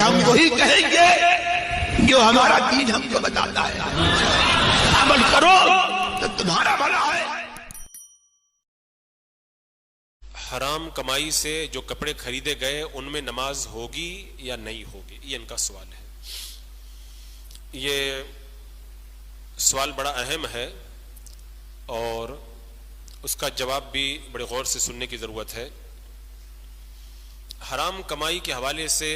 ہم وہی کہیں گے جو ہمارا دین ہم کو بتاتا ہے، عمل کرو تو تمہارا بھلا ہے۔ حرام کمائی سے جو کپڑے خریدے گئے ان میں نماز ہوگی یا نہیں ہوگی، یہ ان کا سوال ہے۔ یہ سوال بڑا اہم ہے اور اس کا جواب بھی بڑے غور سے سننے کی ضرورت ہے۔ حرام کمائی کے حوالے سے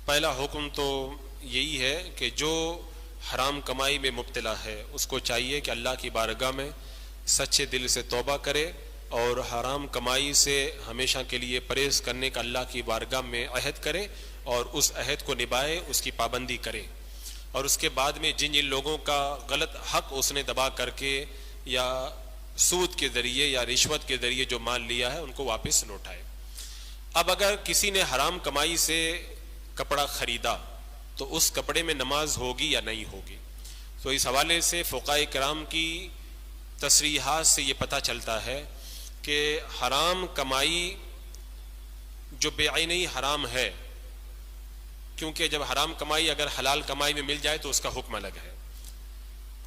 پہلا حکم تو یہی ہے کہ جو حرام کمائی میں مبتلا ہے اس کو چاہیے کہ اللہ کی بارگاہ میں سچے دل سے توبہ کرے اور حرام کمائی سے ہمیشہ کے لیے پرہیز کرنے کا اللہ کی بارگاہ میں عہد کرے اور اس عہد کو نبھائے، اس کی پابندی کرے، اور اس کے بعد میں جن لوگوں کا غلط حق اس نے دبا کر کے یا سود کے ذریعے یا رشوت کے ذریعے جو مال لیا ہے ان کو واپس لوٹائے۔ اب اگر کسی نے حرام کمائی سے کپڑا خریدا تو اس کپڑے میں نماز ہوگی یا نہیں ہوگی؟ تو اس حوالے سے فقہاء کرام کی تصریحات سے یہ پتہ چلتا ہے کہ حرام کمائی جو بعینی حرام ہے، کیونکہ جب حرام کمائی اگر حلال کمائی میں مل جائے تو اس کا حکم الگ ہے،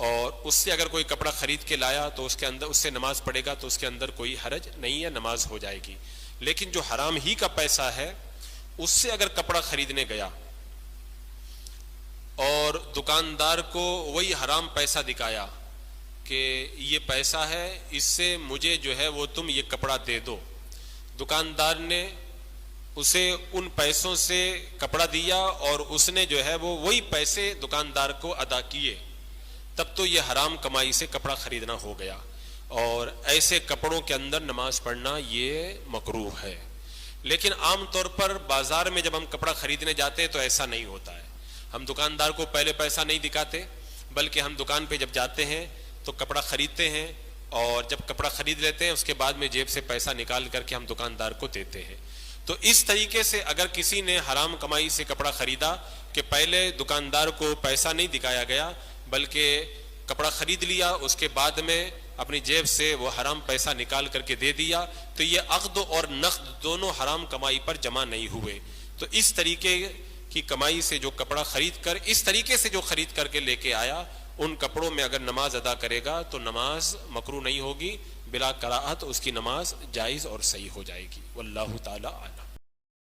اور اس سے اگر کوئی کپڑا خرید کے لایا تو اس کے اندر اس سے نماز پڑھے گا تو اس کے اندر کوئی حرج نہیں ہے، نماز ہو جائے گی۔ لیکن جو حرام ہی کا پیسہ ہے اس سے اگر کپڑا خریدنے گیا اور دکاندار کو وہی حرام پیسہ دکھایا کہ یہ پیسہ ہے، اس سے مجھے جو ہے وہ تم یہ کپڑا دے دو، دکاندار نے اسے ان پیسوں سے کپڑا دیا اور اس نے جو ہے وہ وہی پیسے دکاندار کو ادا کیے، تب تو یہ حرام کمائی سے کپڑا خریدنا ہو گیا، اور ایسے کپڑوں کے اندر نماز پڑھنا یہ مکروہ ہے۔ لیکن عام طور پر بازار میں جب ہم کپڑا خریدنے جاتے ہیں تو ایسا نہیں ہوتا ہے، ہم دکاندار کو پہلے پیسہ نہیں دکھاتے، بلکہ ہم دکان پہ جب جاتے ہیں تو کپڑا خریدتے ہیں، اور جب کپڑا خرید لیتے ہیں اس کے بعد میں جیب سے پیسہ نکال کر کے ہم دکاندار کو دیتے ہیں۔ تو اس طریقے سے اگر کسی نے حرام کمائی سے کپڑا خریدا کہ پہلے دکاندار کو پیسہ نہیں دکھایا گیا بلکہ کپڑا خرید لیا، اس کے بعد میں اپنی جیب سے وہ حرام پیسہ نکال کر کے دے دیا، تو یہ عقد اور نقد دونوں حرام کمائی پر جمع نہیں ہوئے۔ تو اس طریقے کی کمائی سے جو کپڑا خرید کر اس طریقے سے جو خرید کر کے لے کے آیا، ان کپڑوں میں اگر نماز ادا کرے گا تو نماز مکروہ نہیں ہوگی، بلا کراہت اس کی نماز جائز اور صحیح ہو جائے گی۔ واللہ تعالی اعلم۔